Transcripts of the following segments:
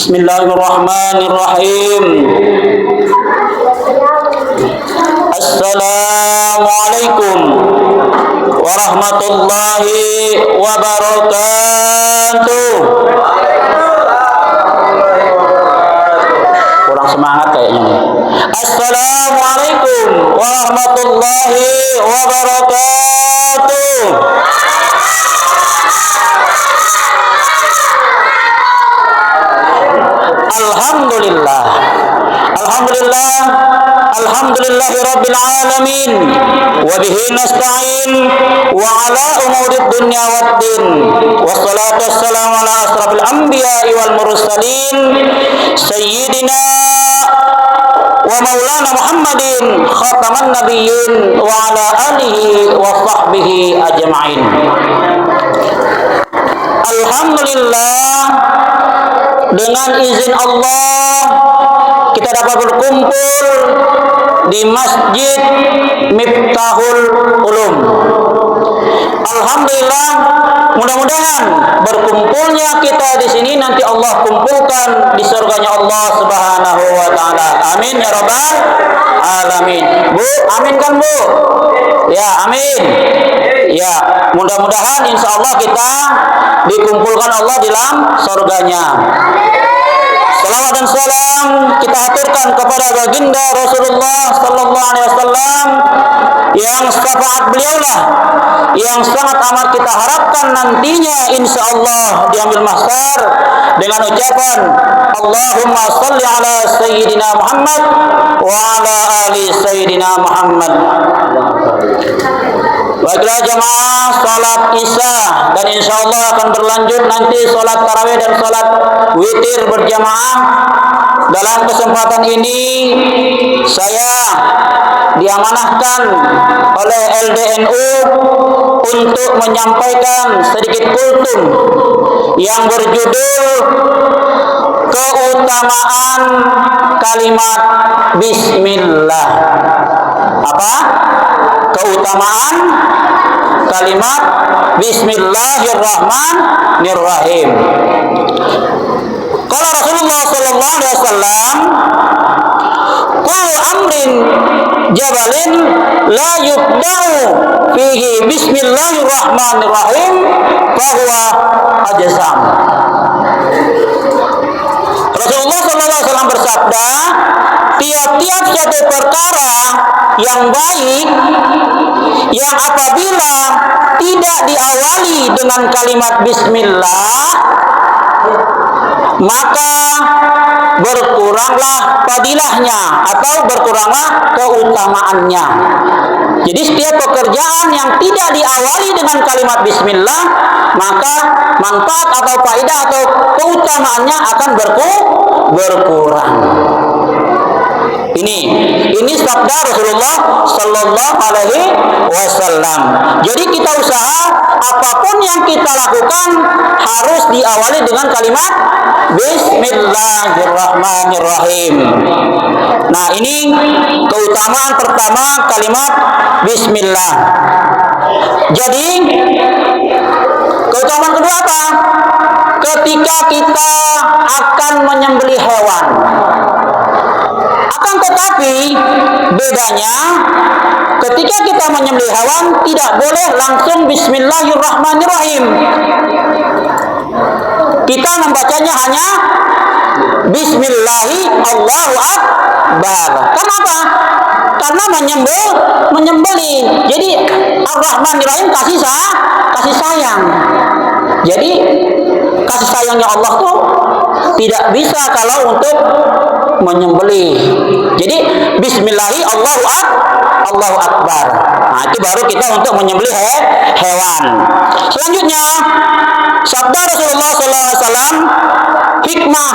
Bismillahirrahmanirrahim. Assalamualaikum warahmatullahi wabarakatuh. Kurang semangat kayaknya. Assalamualaikum warahmatullahi wabarakatuh. Alhamdulillah. Alhamdulillah. Alhamdulillahi rabbil alamin. Wa bihi nasta'in wa ala umurid dunya waddin. Wassalatu wassalamu ala asrafil anbiya'i wal mursalin sayyidina wa maulana Muhammadin khataman nabiyyin wa ala alihi wa sahbihi ajma'in. Alhamdulillah, dengan izin Allah kita dapat berkumpul di Masjid Miftahul Ulum. Alhamdulillah, mudah-mudahan berkumpulnya kita di sini nanti Allah kumpulkan di surganya Allah Subhanahu wa taala. Amin ya rabbal alamin. Bu, amin kan Bu? Ya, amin. Ya, mudah-mudahan insya Allah kita dikumpulkan Allah di dalam surganya. Salawat dan salam kita aturkan kepada baginda Rasulullah sallallahu alaihi wasallam yang syafaat beliaulah yang sangat amat kita harapkan nantinya insya Allah diambil mahsyar dengan ucapan Allahumma shalli ala sayyidina Muhammad wa ala ali sayyidina Muhammad. Baiklah jamaah, salat isya dan insya Allah akan berlanjut nanti salat tarawih dan salat witir berjamaah. Dalam kesempatan ini saya diamanahkan oleh LDNU untuk menyampaikan sedikit kultum yang berjudul keutamaan kalimat Bismillah. Apa? Keutamaan kalimat Bismillahirrahmanirrahim. Kalau Rasulullah sallallahu alaihi wasallam, kullu amrin jabalin la yubda'u fihi Bismillahirrahmanirrahim fahuwa ajzam. Rasulullah sallallahu alaihi wasallam bersabda, tiap-tiap satu perkara yang baik yang apabila tidak diawali dengan kalimat Bismillah, maka berkuranglah fadilahnya atau berkuranglah keutamaannya. Jadi setiap pekerjaan yang tidak diawali dengan kalimat Bismillah, maka manfaat atau faedah atau keutamaannya akan berkurang. Ini sabda Rasulullah sallallahu alaihi wasallam. Jadi kita usaha apapun yang kita lakukan harus diawali dengan kalimat Bismillahirrahmanirrahim. Nah, ini keutamaan pertama kalimat Bismillah. Jadi keutamaan kedua apa? Ketika kita akan menyembelih hewan. Akan tetapi bedanya ketika kita menyembelih hewan tidak boleh langsung Bismillahirrahmanirrahim. Kita membacanya hanya Bismillahi Allahu Akbar. Kenapa? Karena menyembelih. Jadi Ar-Rahmanirrahim kasih sayang. Jadi kasih sayangnya Allah tuh tidak bisa kalau untuk menyembelih. Jadi Bismillahi Allahu Akbar. Nah, itu baru kita untuk menyembelih hewan. Selanjutnya sabda Rasulullah SAW, hikmah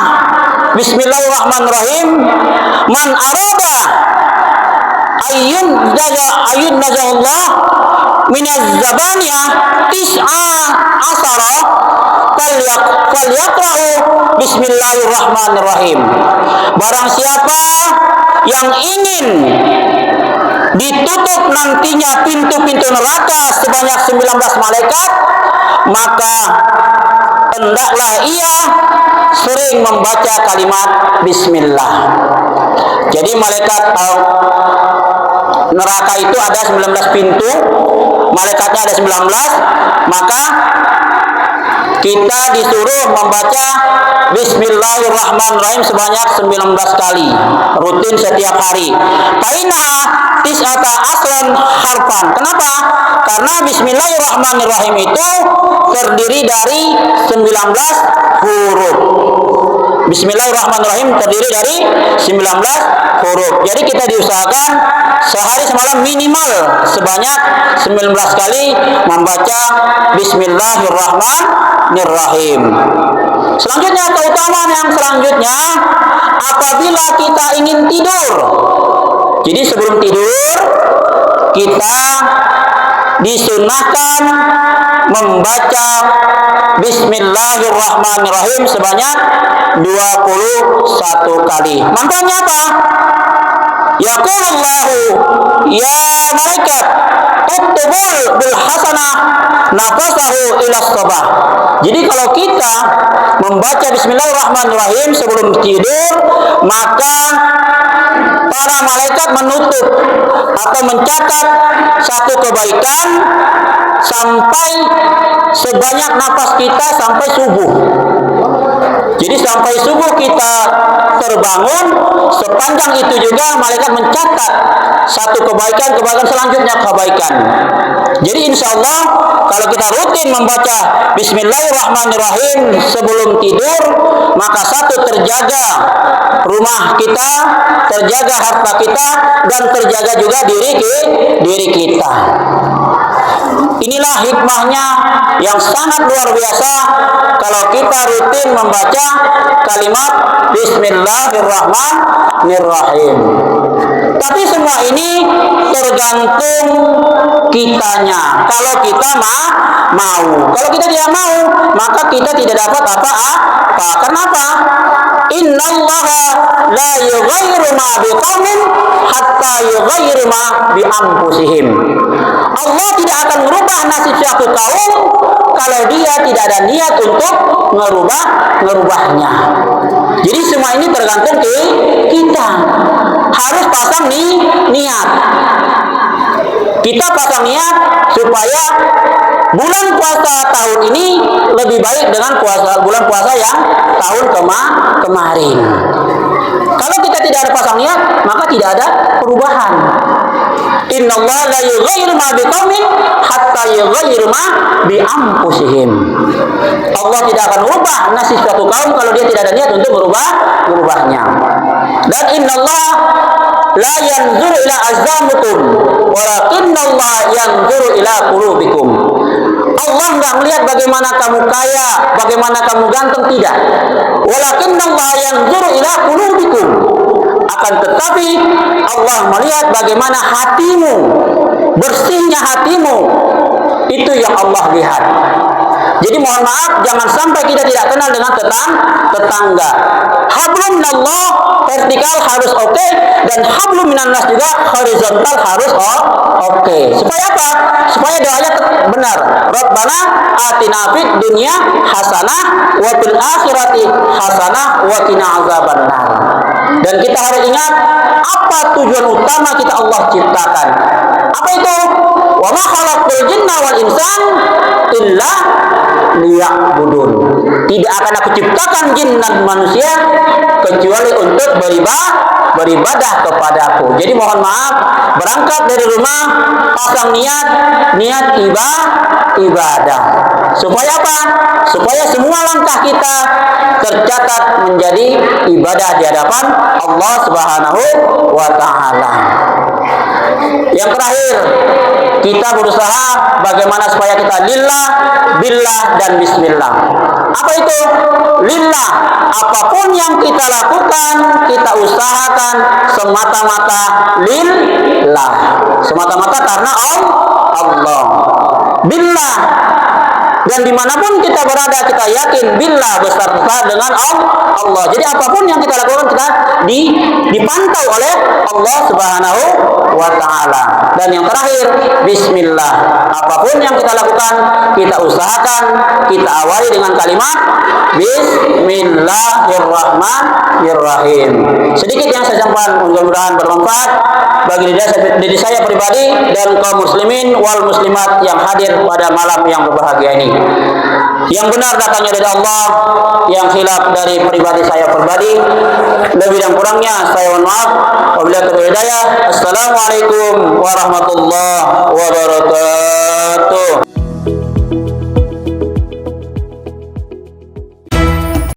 Bismillahirrahmanirrahim, man arada ayun nazallah minaz zabaniyah tis'a asara falyaqra'u Bismillahirrahmanirrahim. Barang siapa yang ingin ditutup nantinya pintu-pintu neraka sebanyak 19 malaikat, maka hendaklah ia sering membaca kalimat bismillah. Jadi malaikat neraka itu ada 19 pintu, malaikatnya ada 19, maka kita disuruh membaca bismillahirrahmanirrahim sebanyak 19 kali, rutin setiap hari. Faina tis'ata aslan harfan. Kenapa? Karena bismillahirrahmanirrahim itu terdiri dari 19 huruf. Bismillahirrahmanirrahim terdiri dari 19 huruf. Jadi kita diusahakan sehari semalam minimal sebanyak 19 kali membaca bismillahirrahmanirrahim. Selanjutnya, keutamaan yang selanjutnya, apabila kita ingin tidur. Jadi sebelum tidur kita disunahkan membaca bismillahirrahmanirrahim sebanyak 21 kali. Manfaatnya apa? Yaqulullahu ya malaikat uktubul bil hasanah nafasahu ila sabah. Jadi kalau kita membaca bismillahirrahmanirrahim sebelum tidur, maka para malaikat menutup atau mencatat satu kebaikan sampai sebanyak nafas kita sampai subuh. Jadi sampai subuh kita terbangun, sepanjang itu juga malaikat mencatat satu kebaikan selanjutnya kebaikan. Jadi insya Allah kalau kita rutin membaca bismillahirrahmanirrahim sebelum tidur, maka satu, terjaga rumah kita, terjaga harta kita, dan terjaga juga diri kita. Inilah hikmahnya yang sangat luar biasa kalau kita rutin membaca kalimat bismillahirrahmanirrahim. Tapi semua ini tergantung kitanya. Kalau kita mau, kalau kita tidak mau, maka kita tidak dapat apa-apa. Kenapa? Innallaha la yughayyiru ma biqaumin hatta yughayyiru ma bi anfusihim. Allah tidak akan merubah nasib suatu kaum kalau dia tidak ada niat untuk ngerubahnya. Jadi semua ini tergantung kita. Harus pasang niat. Kita pasang niat supaya bulan puasa tahun ini lebih baik dengan bulan puasa yang tahun kemarin. Kalau kita tidak ada pasang niat, maka tidak ada perubahan. Innallaha la yughayyiru ma biqaumin hatta yughayyiru ma bi anfusihim. Allah tidak akan merubah nasib suatu kaum kalau dia tidak ada niat untuk merubahnya. Dan innallaha la yanzuru ila azamikum walakinnallaha yanzuru ila qulubikum. Allah enggak melihat bagaimana kamu kaya, bagaimana kamu ganteng, tidak. Walakinnallaha yanzuru ila qulubikum. Akan tetapi Allah melihat bagaimana hatimu, bersihnya hatimu. Itu yang Allah lihat. Jadi mohon maaf, jangan sampai kita tidak kenal dengan tetangga. Hablum minallah vertikal harus oke, dan hablum minannas juga horizontal harus oke. Supaya apa? Supaya doanya benar. Rabbana atina fid dunya hasanah wa fil akhirati hasanah wa qina azabannar. Dan kita harus ingat apa tujuan utama kita Allah ciptakan. Apa itu? Wa ma khalaqtul jinna wal insan illa liya'budun. Tidak akan aku ciptakan jin dan manusia kecuali untuk beribadah kepadaku. Jadi mohon maaf, berangkat dari rumah pasang niat ibadah. Supaya apa? Supaya semua langkah kita tercatat menjadi ibadah di hadapan Allah Subhanahu wa taala. Yang terakhir, kita berusaha bagaimana supaya kita lillah, billah, dan bismillah. Apa itu? Lillah, apapun yang kita lakukan, kita usahakan semata-mata lillah, semata-mata karena Allah. Billah, Dan dimanapun kita berada, kita yakin billah beserta dengan Allah. Jadi apapun yang kita lakukan, kita dipantau oleh Allah Subhanahu wa Ta'ala. Dan yang terakhir, bismillah. Apapun yang kita lakukan, kita usahakan, kita awali dengan kalimat Bismillahirrahmanirrahim. Sedikit yang saya sampaikan, mudah-mudahan bermanfaat bagi diri saya pribadi dan kaum muslimin wal muslimat yang hadir pada malam yang berbahagia ini. Yang benar datangnya dari Allah, yang khilaf dari pribadi saya pribadi. Lebih dan kurangnya saya mohon maaf. Wabillahi taufiq hidayah. Assalamualaikum warahmatullahi wabarakatuh.